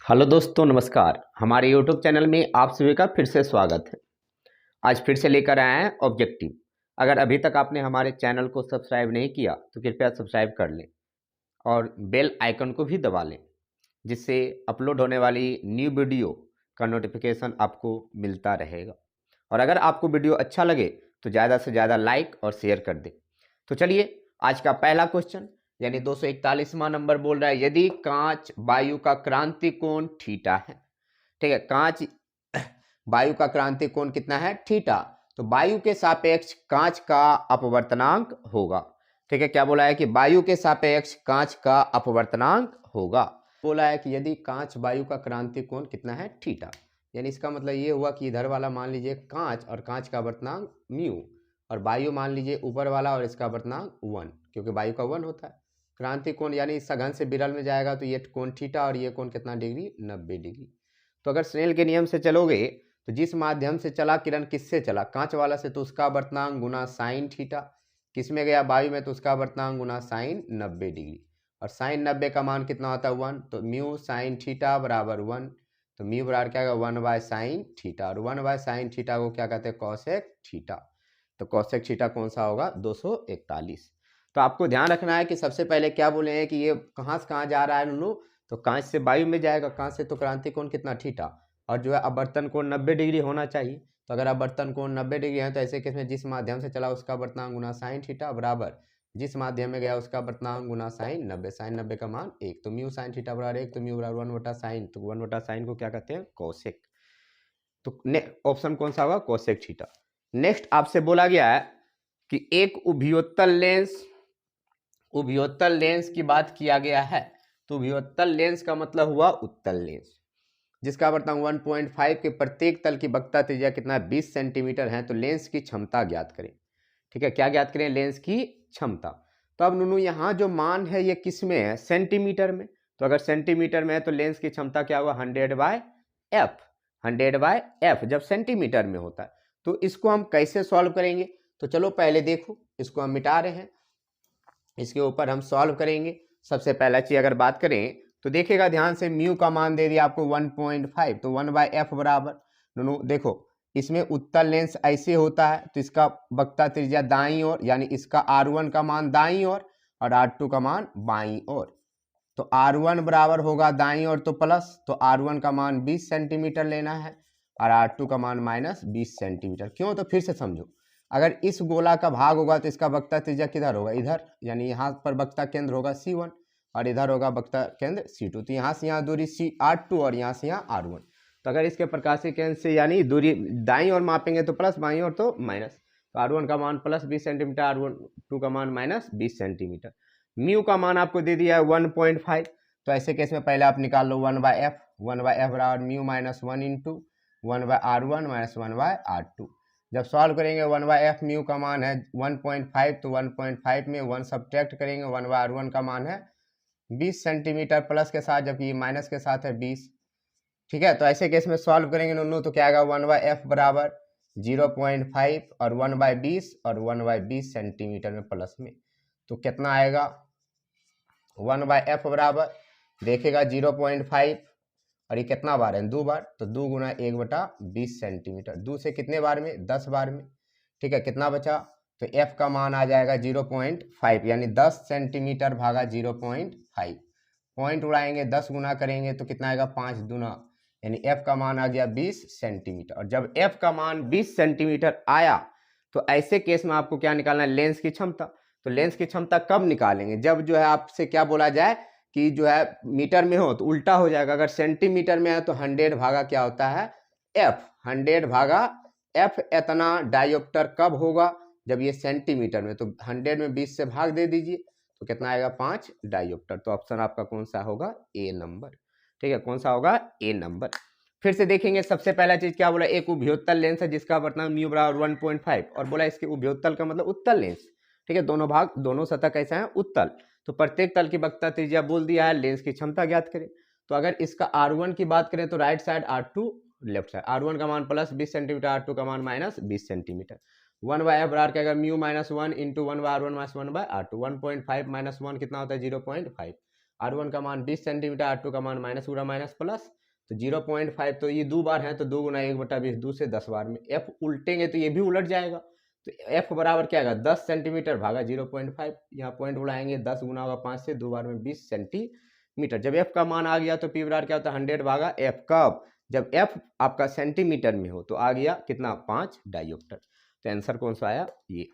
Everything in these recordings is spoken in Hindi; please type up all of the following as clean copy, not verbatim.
हेलो दोस्तों, नमस्कार। हमारे यूट्यूब चैनल में आप सभी का फिर से स्वागत है। आज फिर से लेकर आए हैं ऑब्जेक्टिव। अगर अभी तक आपने हमारे चैनल को सब्सक्राइब नहीं किया तो कृपया सब्सक्राइब कर लें और बेल आइकन को भी दबा लें, जिससे अपलोड होने वाली न्यू वीडियो का नोटिफिकेशन आपको मिलता रहेगा। और अगर आपको वीडियो अच्छा लगे तो ज़्यादा से ज़्यादा लाइक और शेयर कर दें। तो चलिए, आज का पहला क्वेश्चन यानी 241वां नंबर बोल रहा है, यदि कांच वायु का क्रांति कोण थीटा है। ठीक है, कांच वायु का क्रांति कोण कितना है? थीटा। तो वायु के सापेक्ष कांच का अपवर्तनांक होगा। ठीक है, क्या बोला है कि वायु के सापेक्ष कांच का अपवर्तनांक होगा। बोला है कि यदि कांच वायु का क्रांति कोण कितना है? थीटा। यानी इसका मतलब ये हुआ कि इधर वाला मान लीजिए कांच और कांच का अपवर्तनांक म्यू, और वायु मान लीजिए ऊपर वाला और इसका अपवर्तनांक 1, क्योंकि वायु का 1 होता है। क्रांति कोण यानी सघन से विरल में जाएगा तो ये कोण थीटा, और ये कोण कितना डिग्री? 90 डिग्री। तो अगर स्नेल के नियम से चलोगे तो जिस माध्यम से चला किरण किससे चला? कांच वाला से, तो उसका अपवर्तनांक गुना साइन थीटा। किस में गया? वायु में, तो उसका अपवर्तनांक गुना साइन 90 डिग्री। और साइन 90 का मान कितना होता है? 1। तो म्यू साइन थीटा बराबर 1। तो म्यू बराबर क्या होगा? 1 बाय साइन थीटा। और 1 बाय साइन थीटा को क्या कहते हैं? Cosec theta. तो कॉसेक थीटा कौन सा होगा? 241। तो आपको ध्यान रखना है कि सबसे पहले क्या बोले हैं कि ये कहाँ से कहाँ जा रहा है नूनू? तो कांच से वायु में जाएगा। कांच से तो क्रांति कोण कितना? थीटा। और जो है अपवर्तन कोण 90 डिग्री होना चाहिए। तो अगर अपवर्तन कोण 90 डिग्री है तो ऐसे केस में जिस माध्यम से चला उसका अपवर्तनांक गुना साइन थीटा बराबर जिस माध्यम में गया उसका अपवर्तनांक गुना साइन 90। साइन 90 का मान 1। तो म्यू साइन थीटा बराबर 1। तो म्यू बराबर 1 बटा साइन। तो 1 बटा साइन को क्या कहते हैं? कोसेक। तो ऑप्शन कौन सा होगा? Cosec theta. नेक्स्ट आपसे बोला गया है कि एक उभयोत्तल लेंस की बात किया गया है। तो उभयोत्तल लेंस का मतलब हुआ उत्तल लेंस, जिसका अपवर्तनांक 1.5 के प्रत्येक तल की वक्रता त्रिज्या कितना? 20 सेंटीमीटर है। तो लेंस की क्षमता ज्ञात करें। ठीक है, क्या ज्ञात करें? लेंस की क्षमता। तो अब नूनू यहाँ जो मान है ये किस में है? सेंटीमीटर में। तो अगर सेंटीमीटर में है तो लेंस की क्षमता क्या हुआ? 100/f। 100/f जब सेंटीमीटर में होता है। तो इसको हम कैसे सॉल्व करेंगे? तो चलो पहले देखो, इसको हम मिटा रहे हैं, इसके ऊपर हम सॉल्व करेंगे। सबसे पहला चीज अगर बात करें तो देखिएगा ध्यान से, म्यू का मान दे दिया आपको 1.5। तो 1/f बराबर दोनों देखो, इसमें उत्तल लेंस ऐसे होता है तो इसका वक्रता त्रिज्या दाईं ओर, यानी इसका R1 का मान दाईं ओर और R2 का मान बाईं ओर। तो R1 बराबर होगा दाईं ओर तो प्लस, तो R1 का मान 20 सेंटीमीटर लेना है और R2 का मान माइनस 20 सेंटीमीटर। क्यों? तो फिर से समझो, अगर इस गोला का भाग होगा तो इसका वक्रता त्रिज्या किधर होगा? इधर, यानी यहाँ पर वक्रता केंद्र होगा C1 और इधर होगा वक्रता केंद्र C2। तो यहाँ से यहाँ दूरी R2 और यहाँ से यहाँ R1। तो अगर इसके प्रकाशीय केंद्र से यानी दूरी दाईं ओर मापेंगे तो प्लस, बाईं ओर तो माइनस। तो R1 का मान प्लस 20 सेंटीमीटर, R2 का मान माइनस 20 सेंटीमीटर। म्यू का मान आपको दे दिया है 1.5। तो ऐसे केस में पहले आप निकाल लो 1/f। 1/f बराबर mu minus 1 into 1/R1 minus 1/R2। जब सॉल्व करेंगे 1/f म्यू का मान है 1.5, तो 1.5 में 1 सब्ट्रैक्ट करेंगे, 1/R1 का मान है 20 सेंटीमीटर प्लस के साथ, जबकि माइनस के साथ है 20। ठीक है, तो ऐसे केस में सॉल्व करेंगे नोनू तो क्या आएगा? 1/f बराबर 0.5 और 1/20 और 1/20 सेंटीमीटर में प्लस में। तो कितना आएगा? 1/f बराबर देखेगा 0.5 और ये कितना बार है? 2 बार। तो 2 गुना 1/20 सेंटीमीटर। 2 से कितने बार में? 10 बार में। ठीक है, कितना बचा? तो f का मान आ जाएगा 0.5, यानी 10 सेंटीमीटर भागा 0.5। पॉइंट उड़ाएंगे, 10 गुना करेंगे तो कितना आएगा? 5 दूना, यानी f का मान आ गया 20 सेंटीमीटर। और जब f का मान 20 सेंटीमीटर आया तो ऐसे केस में आपको क्या निकालना है? लेंस की क्षमता। तो लेंस की क्षमता कब निकालेंगे? जब जो है आपसे क्या बोला जाए कि जो है मीटर में हो तो उल्टा हो जाएगा। अगर सेंटीमीटर में है तो 100 भागा क्या होता है? f। 100 भागा f इतना डायोप्टर कब होगा? जब ये सेंटीमीटर में। तो 100 में 20 से भाग दे दीजिए तो कितना आएगा? 5 डायोप्टर। तो ऑप्शन आपका कौन सा होगा? ए नंबर। ठीक है, कौन सा होगा? ए नंबर। फिर से देखेंगे, सबसे पहला चीज क्या बोला? एक उभयोत्तल लेंस है जिसका अपवर्तनांक म्यू बराबर 1.5, और बोला इसके उभयोत्तल का मतलब उत्तल लेंस। ठीक है, दोनों भाग दोनों सतह कैसा है? उत्तल। तो प्रत्येक तल की वक्रता त्रिज्या बोल दिया है, लेंस की क्षमता ज्ञात करें। तो अगर इसका R1 की बात करें तो right side, R2 left side. R1 का मान प्लस 20 सेंटीमीटर, R2 का मान माइनस 20 सेंटीमीटर। 1/f बराबर क्या? Mu minus 1 into 1/R1 minus 1/R2। 1.5 minus 1 कितना होता है? 0.5। R1 का मान 20 सेंटीमीटर, R2 का मान माइनस पूरा माइनस प्लस, तो 0.5, तो ये 2 बार है तो 2 गुना 1/20, 2 से 10 बार में। F उल्टेंगे तो ये भी उलट जाएगा, तो F बराबर क्या आएगा 10 सेंटीमीटर भागा 0.5, यहाँ पॉइंट उड़ाएंगे, 10 गुना होगा 5 से, 2 बार में 20 सेंटीमीटर। जब F का मान आ गया तो P बराबर क्या होता है 100 भागा F, कब जब F आपका सेंटीमीटर में हो, तो आ गया कितना 5 डायोप्टर। तो आंसर कौन सा आया ये।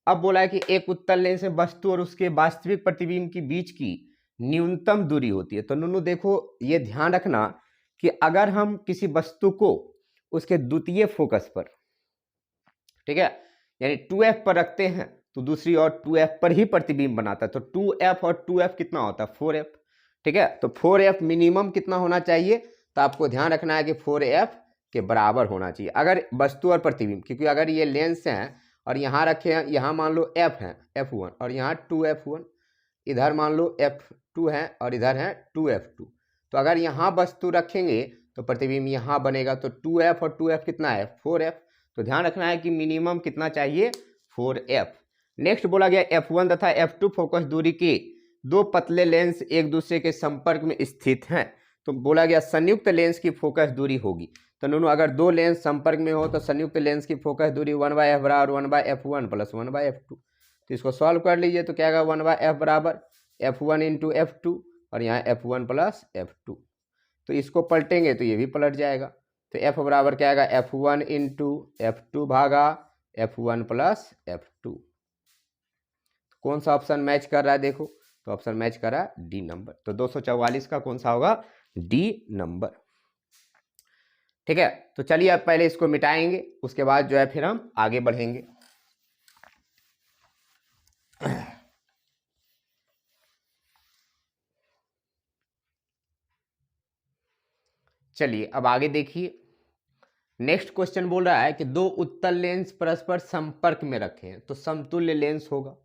अब बोला है कि एक उत्तल लेंस से वस्तु और उसके वास्तविक प्रतिबिंब के बीच की न्यूनतम दूरी होती है। तो नुनू देखो ये ध्यान रखना कि अगर हम किसी वस्तु को उसके द्वितीय फोकस पर, ठीक है, यानी 2f पर रखते हैं तो दूसरी ओर 2f पर ही प्रतिबिंब बनाता है, तो 2f और 2f कितना होता है 4f, ठीक है। तो 4f मिनिमम कितना होना चाहिए, तो आपको ध्यान रखना है कि 4f के बराबर होना चाहिए अगर वस्तु और प्रतिबिंब, क्योंकि अगर ये लेंस हैं और यहाँ रखे हैं, यहाँ मान लो f है f1 और यहाँ 2f1, इधर मान लो f2 है और इधर है 2f2, तो अगर यहाँ वस्तु रखेंगे तो प्रतिबिंब यहाँ बनेगा, तो 2f और 2f कितना है 4f, तो ध्यान रखना है कि मिनिमम कितना चाहिए 4f। नेक्स्ट बोला गया f1 तथा f2 फोकस दूरी के दो पतले लेंस एक दूसरे के संपर्क में स्थित हैं, तो बोला गया संयुक्त लेंस की फोकस दूरी होगी। तो दोनों अगर दो लेंस संपर्क में हो तो संयुक्त लेंस की फोकस दूरी 1/f बराबर 1/f1 प्लस 1/f2। तो इसको सॉल्व कर लीजिए तो क्या आएगा 1/f बराबर f1 इंटू f2 और यहाँ f1 प्लस f2, तो इसको पलटेंगे तो ये भी पलट जाएगा, तो f बराबर क्या आएगा f1 इंटू f2 भागा f1 प्लस f2। कौन सा ऑप्शन मैच कर रहा है देखो, तो ऑप्शन मैच कर रहा है डी नंबर, तो 244 का कौन सा होगा डी नंबर, ठीक है। तो चलिए अब पहले इसको मिटाएंगे, उसके बाद जो है फिर हम आगे बढ़ेंगे। चलिए अब आगे देखिए, नेक्स्ट क्वेश्चन बोल रहा है कि दो उत्तल लेंस परस्पर संपर्क में रखे हैं तो समतुल्य लेंस होगा।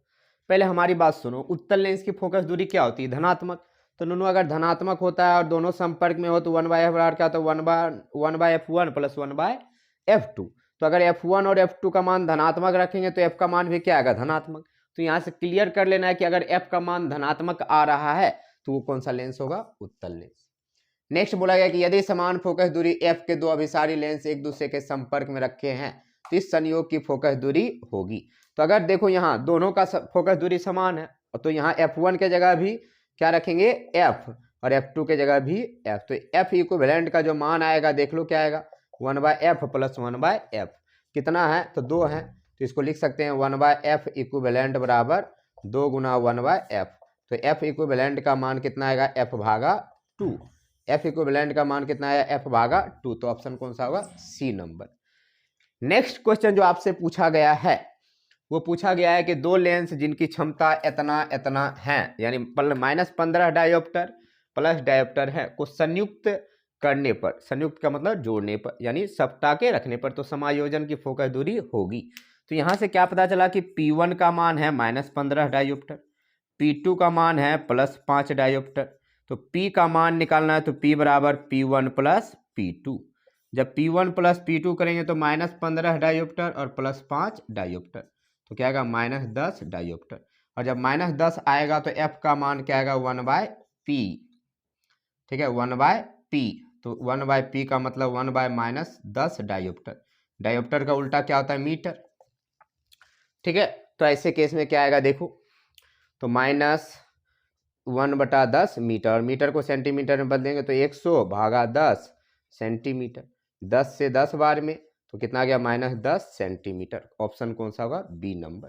पहले हमारी बात सुनो, उत्तल लेंस की फोकस दूरी क्या होती है धनात्मक, तो दोनों अगर धनात्मक होता है और दोनों संपर्क में हो तो 1/f बराबर क्या होता है 1/f1 प्लस 1/f2। तो अगर f1 और f2 का मान धनात्मक रखेंगे तो f का मान भी क्या आएगा धनात्मक। तो यहाँ से क्लियर कर लेना है कि अगर f का मान धनात्मक आ रहा है तो वो कौन सा लेंस होगा उत्तल लेंस। नेक्स्ट बोला गया कि यदि समान फोकस दूरी f के दो अभिसारी लेंस एक दूसरे के संपर्क में रखे हैं तो इस संयोग की फोकस दूरी होगी। तो अगर देखो यहाँ दोनों का फोकस दूरी समान है तो यहाँ f1 के जगह भी क्या रखेंगे f और f2 के जगह भी f, तो f इक्विवेलेंट का जो मान आएगा देख लो क्या आएगा 1/f प्लस 1/f, कितना है तो 2 है, तो इसको लिख सकते हैं 1/f इक्विवेलेंट बराबर 2 गुना 1/f। तो f इक्विवेलेंट का मान कितना आएगा f भागा 2, f इक्विवेलेंट का मान कितना आया f भागा 2, तो ऑप्शन कौन सा होगा सी नंबर। नेक्स्ट क्वेश्चन जो आपसे पूछा गया है वो पूछा गया है कि दो लेंस जिनकी क्षमता इतना है यानी -15 डायोप्टर प्लस डायोप्टर है को संयुक्त करने पर, संयुक्त का मतलब जोड़ने पर यानी सपटा के रखने पर, तो समायोजन की फोकस दूरी होगी। तो यहाँ से क्या पता चला कि P1 का मान है -15 डायोप्टर, P2 का मान है +5 डायोप्टर, तो P का मान निकालना है तो P बराबर P1 प्लस P2। जब P1 प्लस P2 करेंगे तो -15 डायोप्टर और +5 डायोप्टर, तो क्या आएगा -10 डायोप्टर, और जब -10 आएगा तो f का मान क्या आएगा 1/p, ठीक है 1/p, तो 1/p का मतलब 1/-10 डायोप्टर, डायोप्टर का उल्टा क्या होता है मीटर, ठीक है। तो ऐसे केस में क्या आएगा देखो, तो -1/10 मीटर, मीटर को सेंटीमीटर में बदलेंगे तो 100 भागा 10 सेंटीमीटर, 10 से 10 बार में तो कितना आ गया -10 सेंटीमीटर। ऑप्शन कौन सा होगा बी नंबर।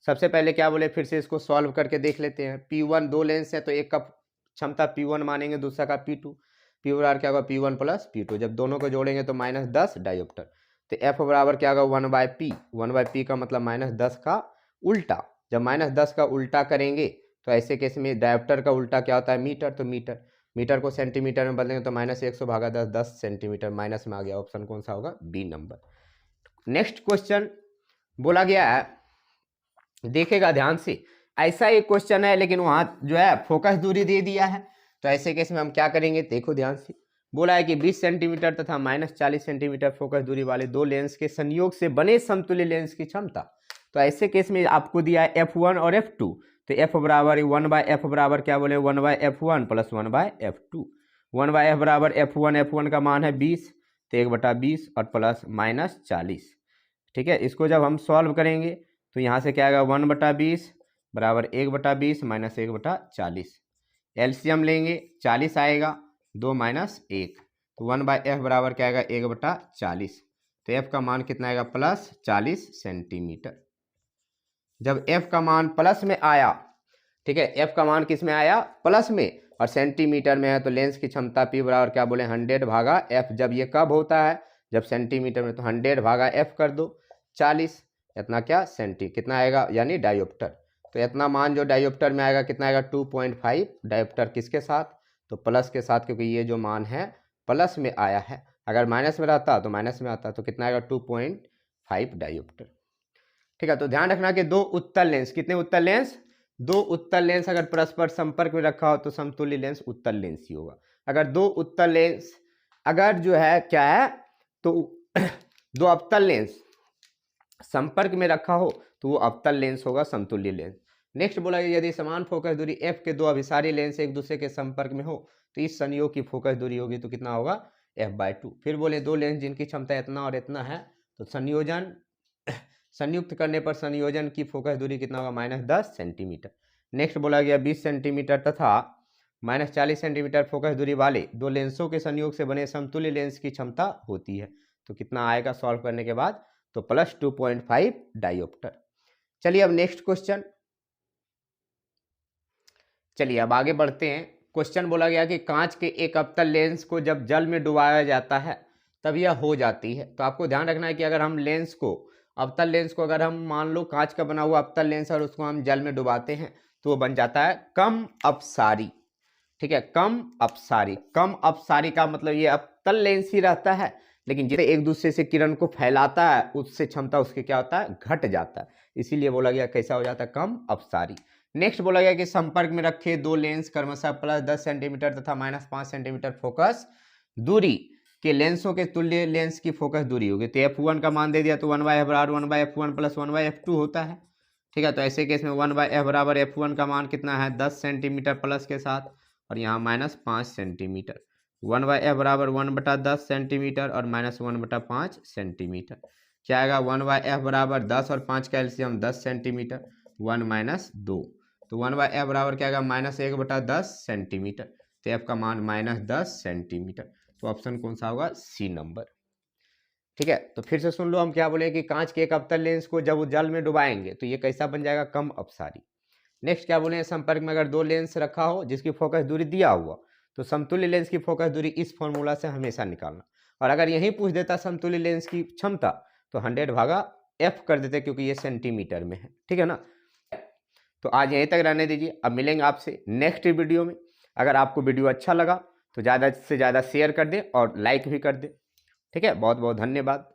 सबसे पहले क्या बोले फिर से इसको सॉल्व करके देख लेते हैं। P1 दो लेंस है तो एक का क्षमता P1 मानेंगे दूसरा का P2, P बराबर क्या होगा P1 प्लस P2, जब दोनों को जोड़ेंगे तो -10 डायोप्टर, तो f बराबर क्या होगा 1/p, 1/p का मतलब -10 का उल्टा, जब -10 का उल्टा करेंगे तो ऐसे केस में डायोप्टर का उल्टा क्या होता है मीटर, तो मीटर को सेंटीमीटर में बदलेंगे तो -100 भागा 10 सेंटीमीटर, माइनस में आ गया, ऑप्शन कौन सा होगा बी नंबर। नेक्स्ट क्वेश्चन बोला गया है, देखेगा ध्यान से, ऐसा एक क्वेश्चन है लेकिन वहां जो है फोकस दूरी दे दिया है, तो ऐसे केस में हम क्या करेंगे देखो ध्यान से। बोला है कि 20 सेंटीमीटर तथा -40 सेंटीमीटर फोकस दूरी वाले दो लेंस के संयोग से बने समतुल्य लेंस की क्षमता, तो ऐसे केस में आपको दिया है f1 और f2, तो एफ बराबर 1/f बराबर क्या बोले 1/f1 प्लस 1/f2। 1/f बराबर f1 का मान है 20, तो 1/20 और प्लस माइनस 40। ठीक है, इसको जब हम सॉल्व करेंगे तो यहाँ से क्या आएगा 1/20 बराबर 1/20 माइनस 1/40। एलसीएम लेंगे 40 आएगा, 2 माइनस 1, तो 1/f बराबर क्या आएगा 1/40। तो f का मान कितना आएगा प्लस 40 सेंटीमीटर। जब f का मान प्लस में आया, ठीक है, f का मान किस में आया प्लस में और सेंटीमीटर में है, तो लेंस की क्षमता P बराबर क्या बोले 100/f। जब ये कब होता है जब सेंटीमीटर में, तो 100/f कर दो 40, इतना क्या कितना आएगा यानी डायोप्टर। तो इतना मान जो डायोप्टर में आएगा कितना आएगा 2.5। डायोप्टर किसके साथ, तो प्लस के साथ, क्योंकि ये जो मान है प्लस में आया है। अगर माइनस में रहता तो माइनस में आता, तो कितना आएगा 2.5 डायोप्टर। ठीक है, तो ध्यान रखना कि दो उत्तल लेंस, कितने उत्तल लेंस, दो उत्तल लेंस अगर परस्पर संपर्क में रखा हो तो समतुल्य लेंस उत्तल लेंस ही होगा। अगर दो उत्तल लेंस अगर जो है क्या है तो दो अवतल लेंस संपर्क में रखा हो तो वो अवतल लेंस होगा, समतुल्य लेंस। नेक्स्ट बोला यदि समान फोकस दूरी f के दो अभिसारी लेंस एक दूसरे के संपर्क में हो तो इस संयोग की फोकस दूरी होगी तो कितना होगा f/2। फिर बोले दो लेंस जिनकी क्षमता इतना और इतना है तो संयुक्त करने पर संयोजन की फोकस दूरी कितना होगा -10 सेंटीमीटर। नेक्स्ट बोला गया 20 सेंटीमीटर तथा -40 सेंटीमीटर फोकस दूरी वाले दो लेंसों के संयोग से बने समतुल्य लेंस की क्षमता होती है, तो कितना आएगा सॉल्व करने के बाद, तो प्लस 2.5 डायोप्टर। चलिए अब नेक्स्ट क्वेश्चन, चलिए अब आगे बढ़ते हैं। क्वेश्चन बोला गया कि कांच के एक अवतल लेंस को जब जल में डुबाया जाता है तब यह हो जाती है। तो आपको ध्यान रखना है कि अगर हम लेंस को, अवतल लेंस को अगर हम मान लो कांच का बना हुआ अवतल लेंस और उसको हम जल में डुबाते हैं तो वो बन जाता है कम अपसारी। ठीक है, कम अपसारी। कम अपसारी का मतलब ये अवतल लेंस ही रहता है, लेकिन जिसे एक दूसरे से किरण को फैलाता है उससे क्षमता उसके क्या होता है घट जाता है, इसीलिए बोला गया कैसा हो जाता है कम अपसारी। नेक्स्ट बोला गया कि संपर्क में रखे दो लेंस क्रमशः +10 सेंटीमीटर तथा -5 सेंटीमीटर फोकस दूरी के लेंसों के तुल्य लेंस की फोकस दूरी होगी। तो f1 का मान दे दिया तो 1/f बराबर 1/f1 प्लस 1/f2 होता है। ठीक है, तो ऐसे केस में 1/f बराबर f1 का मान कितना है 10 सेंटीमीटर प्लस के साथ और यहाँ -5 सेंटीमीटर। 1/f बराबर 1/10 सेंटीमीटर और -1/5 सेंटीमीटर। क्या आएगा 1/f बराबर 10 और 5 का एलसीएम 10 सेंटीमीटर, 1 - 2, तो 1/f बराबर क्या आएगा -1/10 सेंटीमीटर। तो f का मान -10 सेंटीमीटर। तो ऑप्शन कौन सा होगा, सी नंबर। ठीक है, तो फिर से सुन लो हम क्या बोले कि कांच के एक अवतल लेंस को जब वो जल में डुबाएंगे तो ये कैसा बन जाएगा कम अपसारी। नेक्स्ट क्या बोले संपर्क में अगर दो लेंस रखा हो जिसकी फोकस दूरी दिया हुआ तो समतुल्य लेंस की फोकस दूरी इस फॉर्मूला से हमेशा निकालना, और अगर यही पूछ देता समतुल्य लेंस की क्षमता तो 100/f कर देते क्योंकि ये सेंटीमीटर में है। ठीक है ना, तो आज यहीं तक रहने दीजिए, अब मिलेंगे आपसे नेक्स्ट वीडियो में। अगर आपको वीडियो अच्छा लगा तो ज़्यादा से ज़्यादा शेयर कर दें और लाइक भी कर दें। ठीक है, बहुत बहुत धन्यवाद।